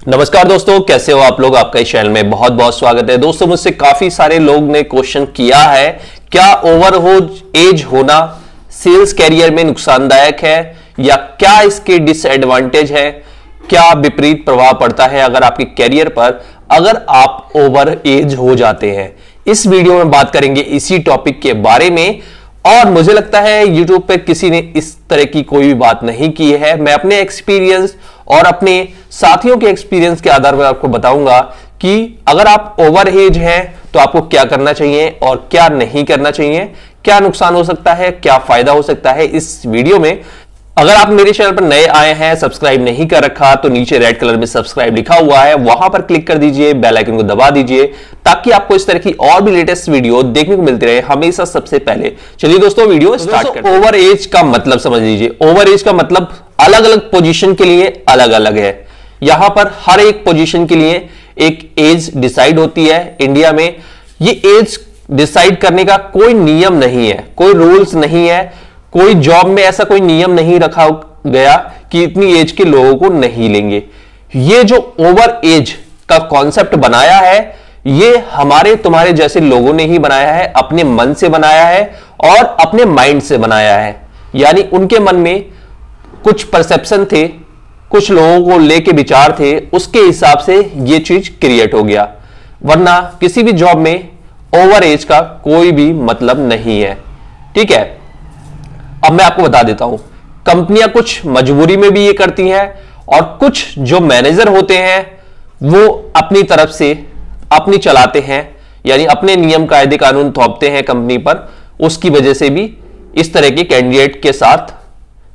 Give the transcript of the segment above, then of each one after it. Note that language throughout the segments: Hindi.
नमस्कार दोस्तों, कैसे हो आप लोग। आपका इस चैनल में बहुत बहुत स्वागत है। दोस्तों, मुझसे काफी सारे लोग ने क्वेश्चन किया है, क्या ओवर एज होना सेल्स कैरियर में नुकसानदायक है या क्या इसके डिसएडवांटेज है, क्या विपरीत प्रभाव पड़ता है अगर आपके कैरियर पर अगर आप ओवर एज हो जाते हैं। इस वीडियो में बात करेंगे इसी टॉपिक के बारे में। और मुझे लगता है YouTube पे किसी ने इस तरह की कोई भी बात नहीं की है। मैं अपने एक्सपीरियंस और अपने साथियों के एक्सपीरियंस के आधार पर आपको बताऊंगा कि अगर आप ओवर एज हैं तो आपको क्या करना चाहिए और क्या नहीं करना चाहिए, क्या नुकसान हो सकता है, क्या फायदा हो सकता है इस वीडियो में। अगर आप मेरे चैनल पर नए आए हैं, सब्सक्राइब नहीं कर रखा, तो नीचे रेड कलर में सब्सक्राइब लिखा हुआ है, वहां पर क्लिक कर दीजिए, बेल आइकन को दबा दीजिए ताकि आपको इस तरह की और भी लेटेस्ट वीडियो देखने को मिलती रहे हमेशा सबसे पहले। चलिए दोस्तों, वीडियो स्टार्ट करते हैं। ओवर एज का मतलब समझ लीजिए। ओवर एज का मतलब अलग अलग पोजीशन के लिए अलग अलग है। यहां पर हर एक पोजीशन के लिए एक एज डिसाइड होती है। इंडिया में ये एज डिसाइड करने का कोई नियम नहीं है, कोई रूल्स नहीं है, कोई जॉब में ऐसा कोई नियम नहीं रखा गया कि इतनी एज के लोगों को नहीं लेंगे। ये जो ओवर एज का कॉन्सेप्ट बनाया है, ये हमारे तुम्हारे जैसे लोगों ने ही बनाया है, अपने मन से बनाया है और अपने माइंड से बनाया है। यानी उनके मन में कुछ परसेप्शन थे, कुछ लोगों को लेके विचार थे, उसके हिसाब से ये चीज क्रिएट हो गया। वरना किसी भी जॉब में ओवर एज का कोई भी मतलब नहीं है। ठीक है, अब मैं आपको बता देता हूं, कंपनियां कुछ मजबूरी में भी ये करती हैं और कुछ जो मैनेजर होते हैं वो अपनी तरफ से अपनी चलाते हैं, यानी अपने नियम कायदे कानून थोपते हैं कंपनी पर। उसकी वजह से भी इस तरह के कैंडिडेट के साथ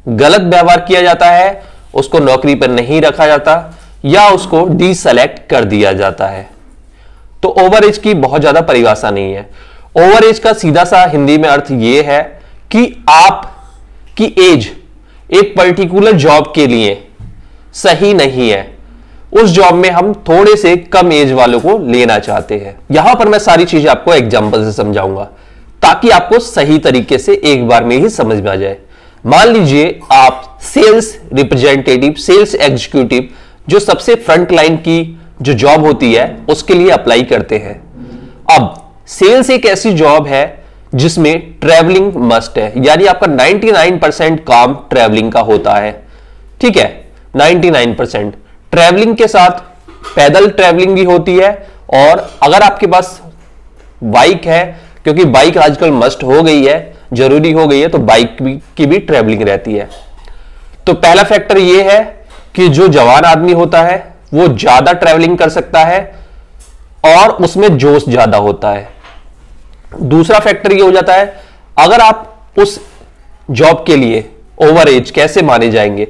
गलत व्यवहार किया जाता है, उसको नौकरी पर नहीं रखा जाता या उसको डीसेलेक्ट कर दिया जाता है। तो ओवर एज की बहुत ज्यादा परिभाषा नहीं है। ओवर एज का सीधा सा हिंदी में अर्थ यह है कि आप की एज एक पर्टिकुलर जॉब के लिए सही नहीं है, उस जॉब में हम थोड़े से कम एज वालों को लेना चाहते हैं। यहां पर मैं सारी चीजें आपको एग्जांपल से समझाऊंगा ताकि आपको सही तरीके से एक बार में ही समझ में आ जाए। मान लीजिए आप सेल्स रिप्रेजेंटेटिव, सेल्स एग्जीक्यूटिव, जो सबसे फ्रंट लाइन की जो जॉब होती है उसके लिए अप्लाई करते हैं। अब सेल्स एक ऐसी जॉब है जिसमें ट्रैवलिंग मस्ट है, यानी आपका 99% काम ट्रैवलिंग का होता है। ठीक है, 99% ट्रैवलिंग के साथ पैदल ट्रैवलिंग भी होती है, और अगर आपके पास बाइक है, क्योंकि बाइक आजकल मस्ट हो गई है, जरूरी हो गई है, तो बाइक की भी ट्रैवलिंग रहती है। तो पहला फैक्टर यह है कि जो जवान आदमी होता है वो ज्यादा ट्रैवलिंग कर सकता है और उसमें जोश ज्यादा होता है। दूसरा फैक्टर ये हो जाता है, अगर आप उस जॉब के लिए ओवर एज कैसे माने जाएंगे,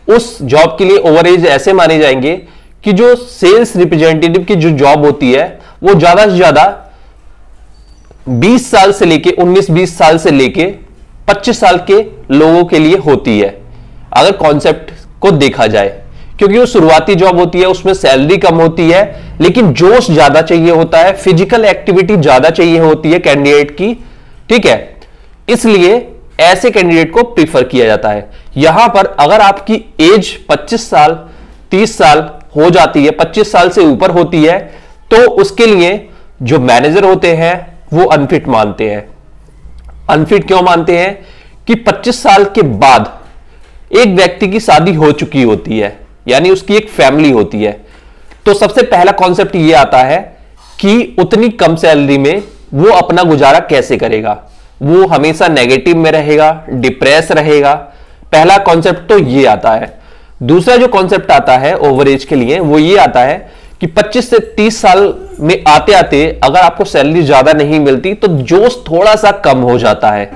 उस जॉब के लिए ओवर एज ऐसे माने जाएंगे कि जो सेल्स रिप्रेजेंटेटिव की जो जॉब होती है वो ज्यादा से ज्यादा 20 साल से लेके 19-20 साल से लेके 25 साल के लोगों के लिए होती है, अगर कॉन्सेप्ट को देखा जाए। क्योंकि वो शुरुआती जॉब होती है, उसमें सैलरी कम होती है, लेकिन जोश ज्यादा चाहिए होता है, फिजिकल एक्टिविटी ज्यादा चाहिए होती है कैंडिडेट की। ठीक है, इसलिए ऐसे कैंडिडेट को प्रीफर किया जाता है। यहां पर अगर आपकी एज 25 साल 30 साल हो जाती है, 25 साल से ऊपर होती है, तो उसके लिए जो मैनेजर होते हैं वो अनफिट मानते हैं। अनफिट क्यों मानते हैं कि 25 साल के बाद एक व्यक्ति की शादी हो चुकी होती है, यानी उसकी एक फैमिली होती है। तो सबसे पहला कॉन्सेप्ट ये आता है कि उतनी कम सैलरी में वो अपना गुजारा कैसे करेगा, वो हमेशा नेगेटिव में रहेगा, डिप्रेस रहेगा। पहला कॉन्सेप्ट तो ये आता है। दूसरा जो कॉन्सेप्ट आता है ओवर एज के लिए वो ये आता है कि 25 से 30 साल में आते आते अगर आपको सैलरी ज्यादा नहीं मिलती तो जोश थोड़ा सा कम हो जाता है।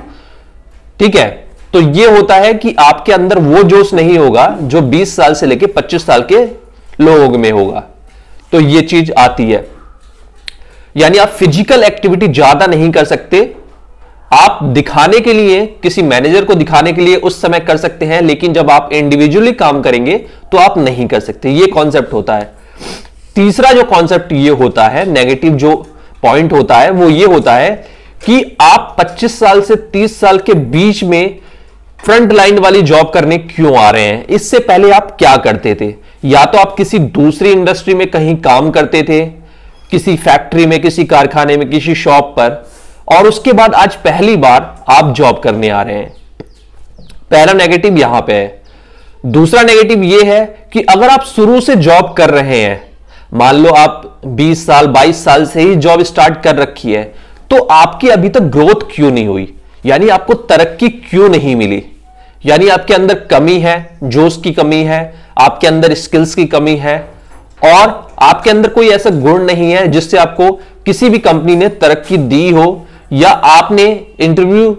ठीक है, तो यह होता है कि आपके अंदर वो जोश नहीं होगा जो 20 साल से लेकर 25 साल के लोगों में होगा। तो यह चीज आती है, यानी आप फिजिकल एक्टिविटी ज्यादा नहीं कर सकते। आप दिखाने के लिए, किसी मैनेजर को दिखाने के लिए उस समय कर सकते हैं, लेकिन जब आप इंडिविजुअली काम करेंगे तो आप नहीं कर सकते। यह कॉन्सेप्ट होता है। तीसरा जो कॉन्सेप्ट ये होता है, नेगेटिव जो पॉइंट होता है वो ये होता है कि आप 25 साल से 30 साल के बीच में फ्रंट लाइन वाली जॉब करने क्यों आ रहे हैं, इससे पहले आप क्या करते थे। या तो आप किसी दूसरी इंडस्ट्री में कहीं काम करते थे, किसी फैक्ट्री में, किसी कारखाने में, किसी शॉप पर, और उसके बाद आज पहली बार आप जॉब करने आ रहे हैं। पहला नेगेटिव यहां पे है। दूसरा नेगेटिव यह है कि अगर आप शुरू से जॉब कर रहे हैं, मान लो आप 20 साल 22 साल से ही जॉब स्टार्ट कर रखी है, तो आपकी अभी तक ग्रोथ क्यों नहीं हुई, यानी आपको तरक्की क्यों नहीं मिली, यानी आपके अंदर कमी है, जोश की कमी है, आपके अंदर स्किल्स की कमी है, और आपके अंदर कोई ऐसा गुण नहीं है जिससे आपको किसी भी कंपनी ने तरक्की दी हो, या आपने इंटरव्यू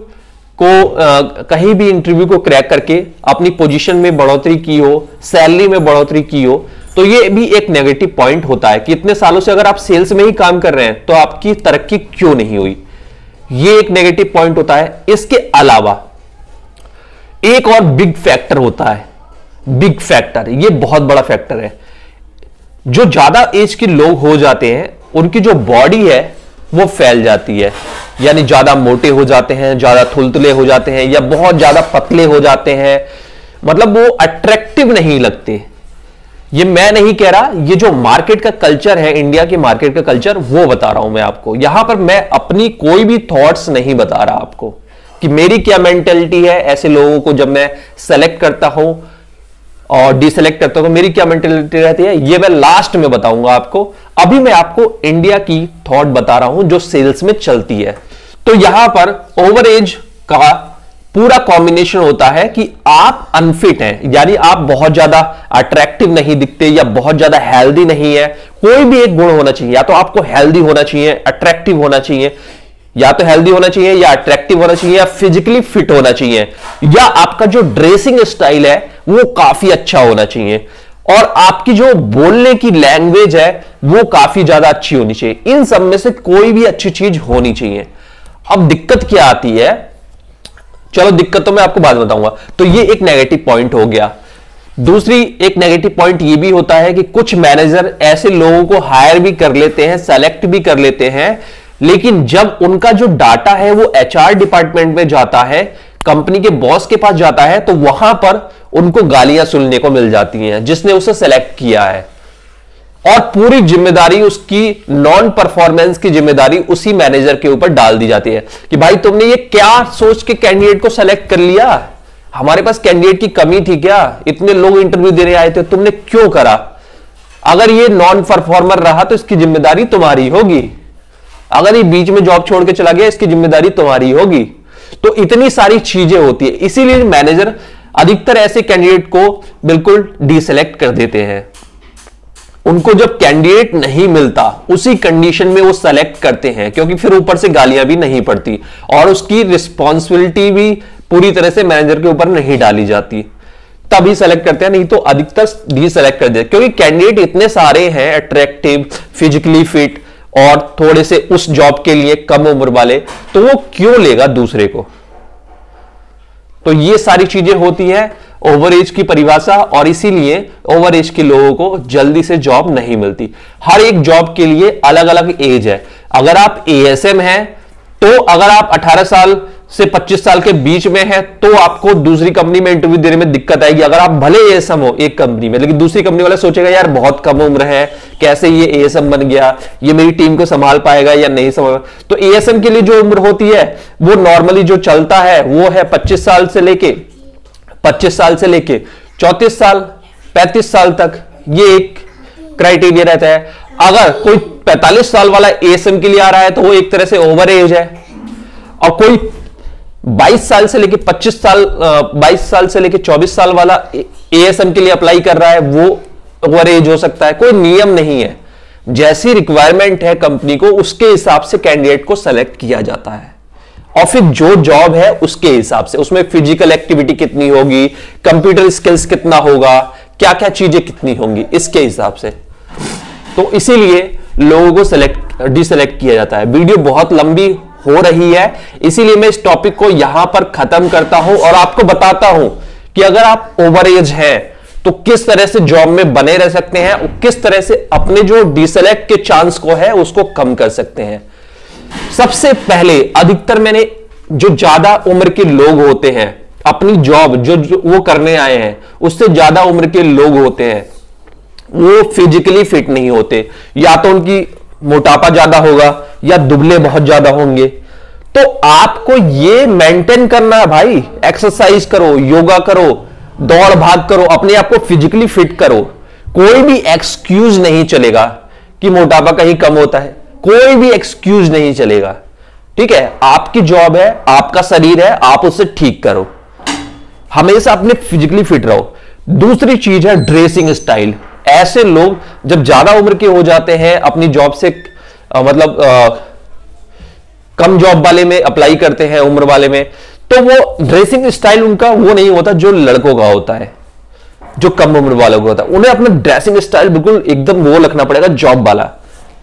को कहीं भी इंटरव्यू को क्रैक करके अपनी पोजीशन में बढ़ोतरी की हो, सैलरी में बढ़ोतरी की हो। तो ये भी एक नेगेटिव पॉइंट होता है कि इतने सालों से अगर आप सेल्स में ही काम कर रहे हैं तो आपकी तरक्की क्यों नहीं हुई, ये एक नेगेटिव पॉइंट होता है। इसके अलावा एक और बिग फैक्टर होता है, बिग फैक्टर, ये बहुत बड़ा फैक्टर है। जो ज्यादा एज के लोग हो जाते हैं उनकी जो बॉडी है वो फैल जाती है, यानी ज्यादा मोटे हो जाते हैं, ज्यादा थुलथुले हो जाते हैं, या बहुत ज्यादा पतले हो जाते हैं, मतलब वो अट्रैक्टिव नहीं लगते। ये मैं नहीं कह रहा, ये जो मार्केट का कल्चर है, इंडिया के मार्केट का कल्चर, वो बता रहा हूं मैं आपको। यहां पर मैं अपनी कोई भी थॉट्स नहीं बता रहा आपको कि मेरी क्या मेंटेलिटी है। ऐसे लोगों को जब मैं सेलेक्ट करता हूं और डिसेलेक्ट करता हूं तो मेरी क्या मेंटेलिटी रहती है, ये मैं लास्ट में बताऊंगा आपको। अभी मैं आपको इंडिया की थॉट बता रहा हूं जो सेल्स में चलती है। तो यहां पर ओवर एज का पूरा कॉम्बिनेशन होता है कि आप अनफिट हैं, यानी आप बहुत ज्यादा अट्रैक्टिव नहीं दिखते, या बहुत ज्यादा हेल्दी नहीं है। कोई भी एक गुण होना चाहिए, या तो आपको हेल्दी होना चाहिए, अट्रैक्टिव होना चाहिए, या तो हेल्दी होना चाहिए, या अट्रैक्टिव होना चाहिए, या फिजिकली फिट होना चाहिए, या आपका जो ड्रेसिंग स्टाइल है वो काफी अच्छा होना चाहिए, और आपकी जो बोलने की लैंग्वेज है वो काफी ज्यादा अच्छी होनी चाहिए। इन सब में से कोई भी अच्छी चीज होनी चाहिए। अब दिक्कत क्या आती है, चलो दिक्कत तो मैं आपको बाद बताऊंगा। तो ये एक नेगेटिव पॉइंट हो गया। दूसरी एक नेगेटिव पॉइंट ये भी होता है कि कुछ मैनेजर ऐसे लोगों को हायर भी कर लेते हैं, सेलेक्ट भी कर लेते हैं, लेकिन जब उनका जो डाटा है वो एचआर डिपार्टमेंट में जाता है, कंपनी के बॉस के पास जाता है, तो वहां पर उनको गालियां सुनने को मिल जाती हैं जिसने उसे सेलेक्ट किया है, और पूरी जिम्मेदारी, उसकी नॉन परफॉर्मेंस की जिम्मेदारी उसी मैनेजर के ऊपर डाल दी जाती है कि भाई तुमने ये क्या सोच के कैंडिडेट को सेलेक्ट कर लिया, हमारे पास कैंडिडेट की कमी थी क्या, इतने लोग इंटरव्यू देने आए थे, तुमने क्यों करा, अगर ये नॉन परफॉर्मर रहा तो इसकी जिम्मेदारी तुम्हारी होगी, अगर ये बीच में जॉब छोड़ के चला गया इसकी जिम्मेदारी तुम्हारी होगी। तो इतनी सारी चीजें होती है, इसीलिए मैनेजर अधिकतर ऐसे कैंडिडेट को बिल्कुल डिसेलेक्ट कर देते हैं। उनको जब कैंडिडेट नहीं मिलता उसी कंडीशन में वो सेलेक्ट करते हैं, क्योंकि फिर ऊपर से गालियां भी नहीं पड़ती और उसकी रिस्पॉन्सिबिलिटी भी पूरी तरह से मैनेजर के ऊपर नहीं डाली जाती, तभी सेलेक्ट करते हैं, नहीं तो अधिकतर डिसेलेक्ट कर देते, क्योंकि कैंडिडेट इतने सारे हैं, अट्रैक्टिव, फिजिकली फिट और थोड़े से उस जॉब के लिए कम उम्र वाले, तो वो क्यों लेगा दूसरे को। तो ये सारी चीजें होती है ओवर एज की परिभाषा, और इसीलिए ओवर एज के लोगों को जल्दी से जॉब नहीं मिलती। हर एक जॉब के लिए अलग अलग एज है। अगर आप एएसएम हैं तो अगर आप 18 साल से 25 साल के बीच में है तो आपको दूसरी कंपनी में इंटरव्यू देने में दिक्कत आएगी। अगर आप भले एएसएम हो एक कंपनी में, लेकिन दूसरी कंपनी वाला सोचेगा यार बहुत कम उम्र है, कैसे ये एएसएम बन गया, ये मेरी टीम को संभाल पाएगा या नहीं संभाल। तो एएसएम के लिए जो उम्र होती है वो नॉर्मली जो चलता है वो है 25 साल से लेके 34 साल 35 साल तक, ये एक क्राइटेरिया रहता है। अगर कोई 45 साल वाला एएसएम के लिए आ रहा है तो वो एक तरह से ओवर एज है, और कोई 22 साल से लेके 22 साल से लेके 24 साल वाला एएसएम के लिए अप्लाई कर रहा है वो ओवर एज हो सकता है। कोई नियम नहीं है, जैसी रिक्वायरमेंट है कंपनी को उसके हिसाब से कैंडिडेट को सेलेक्ट किया जाता है, और फिर जो जॉब है उसके हिसाब से, उसमें फिजिकल एक्टिविटी कितनी होगी, कंप्यूटर स्किल्स कितना होगा, क्या क्या चीजें कितनी होंगी, इसके हिसाब से। तो इसीलिए लोगों को डिसेलेक्ट किया जाता है। वीडियो बहुत लंबी हो रही है, इसीलिए मैं इस टॉपिक को यहां पर खत्म करता हूं और आपको बताता हूं कि अगर आप ओवर एज हैं तो किस तरह से जॉब में बने रह सकते हैं, किस तरह से अपने जो डिसेलेक्ट के चांस को है उसको कम कर सकते हैं। सबसे पहले अधिकतर मैंने जो ज्यादा उम्र के लोग होते हैं, अपनी जॉब जो वो करने आए हैं उससे ज्यादा उम्र के लोग होते हैं, वो फिजिकली फिट नहीं होते, या तो उनकी मोटापा ज्यादा होगा या दुबले बहुत ज्यादा होंगे। तो आपको ये मेंटेन करना है भाई, एक्सरसाइज करो, योगा करो, दौड़ भाग करो, अपने आप को फिजिकली फिट करो। कोई भी एक्सक्यूज नहीं चलेगा कि मोटापा कहीं कम होता है, कोई भी एक्सक्यूज नहीं चलेगा। ठीक है, आपकी जॉब है, आपका शरीर है, आप उसे ठीक करो, हमेशा अपने फिजिकली फिट रहो। दूसरी चीज है ड्रेसिंग स्टाइल। ऐसे लोग जब ज्यादा उम्र के हो जाते हैं, अपनी जॉब से कम जॉब वाले में अप्लाई करते हैं, उम्र वाले में, तो वो ड्रेसिंग स्टाइल उनका वो नहीं होता जो लड़कों का होता है, जो कम उम्र वालों का होता है। उन्हें अपना ड्रेसिंग स्टाइल बिल्कुल एकदम वो रखना पड़ेगा, जॉब वाला,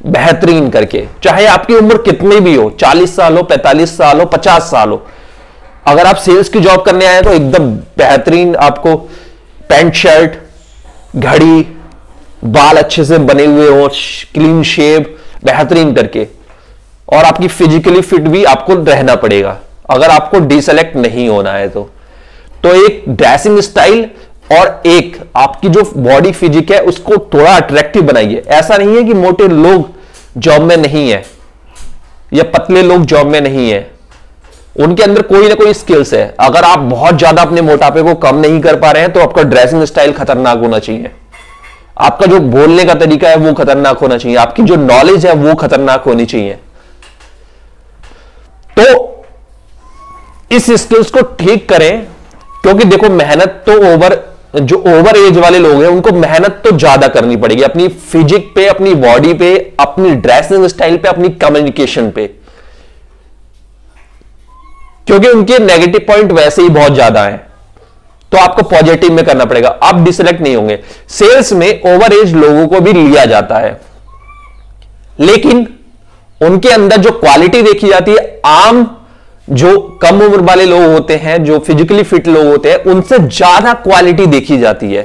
बेहतरीन करके। चाहे आपकी उम्र कितनी भी हो, 40 साल हो, 45 साल हो, 50 साल हो, अगर आप सेल्स की जॉब करने आए तो एकदम बेहतरीन आपको पैंट शर्ट, घड़ी, बाल अच्छे से बने हुए हो, क्लीन शेव, बेहतरीन करके, और आपकी फिजिकली फिट भी आपको रहना पड़ेगा अगर आपको डिसेलेक्ट नहीं होना है तो एक ड्रेसिंग स्टाइल और एक आपकी जो बॉडी फिजिक है उसको थोड़ा अट्रैक्टिव बनाइए। ऐसा नहीं है कि मोटे लोग जॉब में नहीं है या पतले लोग जॉब में नहीं है, उनके अंदर कोई ना कोई स्किल्स है। अगर आप बहुत ज्यादा अपने मोटापे को कम नहीं कर पा रहे हैं तो आपका ड्रेसिंग स्टाइल खतरनाक होना चाहिए, आपका जो बोलने का तरीका है वो खतरनाक होना चाहिए, आपकी जो नॉलेज है वो खतरनाक होनी चाहिए। तो इस स्किल्स को ठीक करें, क्योंकि देखो मेहनत तो जो ओवर एज वाले लोग हैं उनको मेहनत तो ज्यादा करनी पड़ेगी, अपनी फिजिक पे, अपनी बॉडी पे, अपनी ड्रेसिंग स्टाइल पे, अपनी कम्युनिकेशन पे, क्योंकि उनके नेगेटिव पॉइंट वैसे ही बहुत ज्यादा हैं। तो आपको पॉजिटिव में करना पड़ेगा, आप डिसलेक्ट नहीं होंगे। सेल्स में ओवर एज लोगों को भी लिया जाता है, लेकिन उनके अंदर जो क्वालिटी देखी जाती है, आम जो कम उम्र वाले लोग होते हैं, जो फिजिकली फिट लोग होते हैं, उनसे ज्यादा क्वालिटी देखी जाती है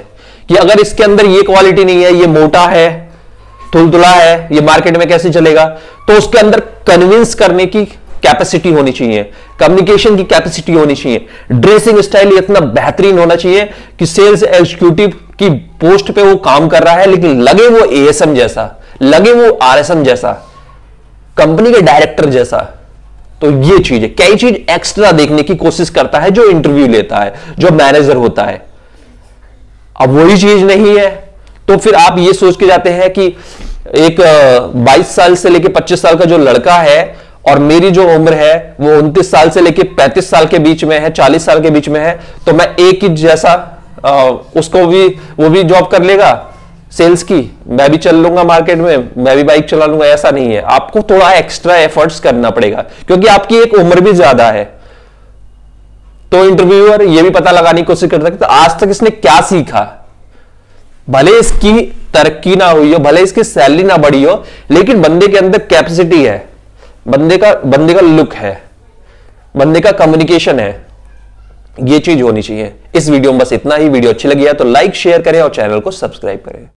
कि अगर इसके अंदर ये क्वालिटी नहीं है, ये मोटा है, तुलतुला है, ये मार्केट में कैसे चलेगा, तो उसके अंदर कन्विंस करने की कैपेसिटी होनी चाहिए, कम्युनिकेशन की कैपेसिटी होनी चाहिए, ड्रेसिंग स्टाइल इतना बेहतरीन होना चाहिए कि सेल्स एग्जीक्यूटिव की पोस्ट पे वो काम कर रहा है लेकिन लगे वो एएसएम जैसा, लगे वो आरएसएम जैसा, कंपनी के डायरेक्टर जैसा। तो ये चीज है, कई चीज एक्स्ट्रा देखने की कोशिश करता है जो इंटरव्यू लेता है, जो मैनेजर होता है। अब वही चीज नहीं है तो फिर आप ये सोच के जाते हैं कि एक 22 साल से लेके 25 साल का जो लड़का है और मेरी जो उम्र है वो 29 साल से लेके 35 साल के बीच में है, 40 साल के बीच में है, तो मैं एक ही जैसा उसको भी, वो भी जॉब कर लेगा सेल्स की, मैं भी चल लूंगा मार्केट में, मैं भी बाइक चला लूंगा, ऐसा नहीं है। आपको थोड़ा एक्स्ट्रा एफर्ट्स करना पड़ेगा क्योंकि आपकी एक उम्र भी ज्यादा है। तो इंटरव्यूअर ये भी पता लगाने की कोशिश करता है कि आज तक इसने क्या सीखा, भले इसकी तरक्की ना हुई हो, भले इसकी सैलरी ना बढ़ी हो, लेकिन बंदे के अंदर कैपेसिटी है, बंदे का लुक है, बंदे का कम्युनिकेशन है, ये चीज होनी चाहिए। इस वीडियो में बस इतना ही। वीडियो अच्छी लगी है तो लाइक शेयर करें और चैनल को सब्सक्राइब करें।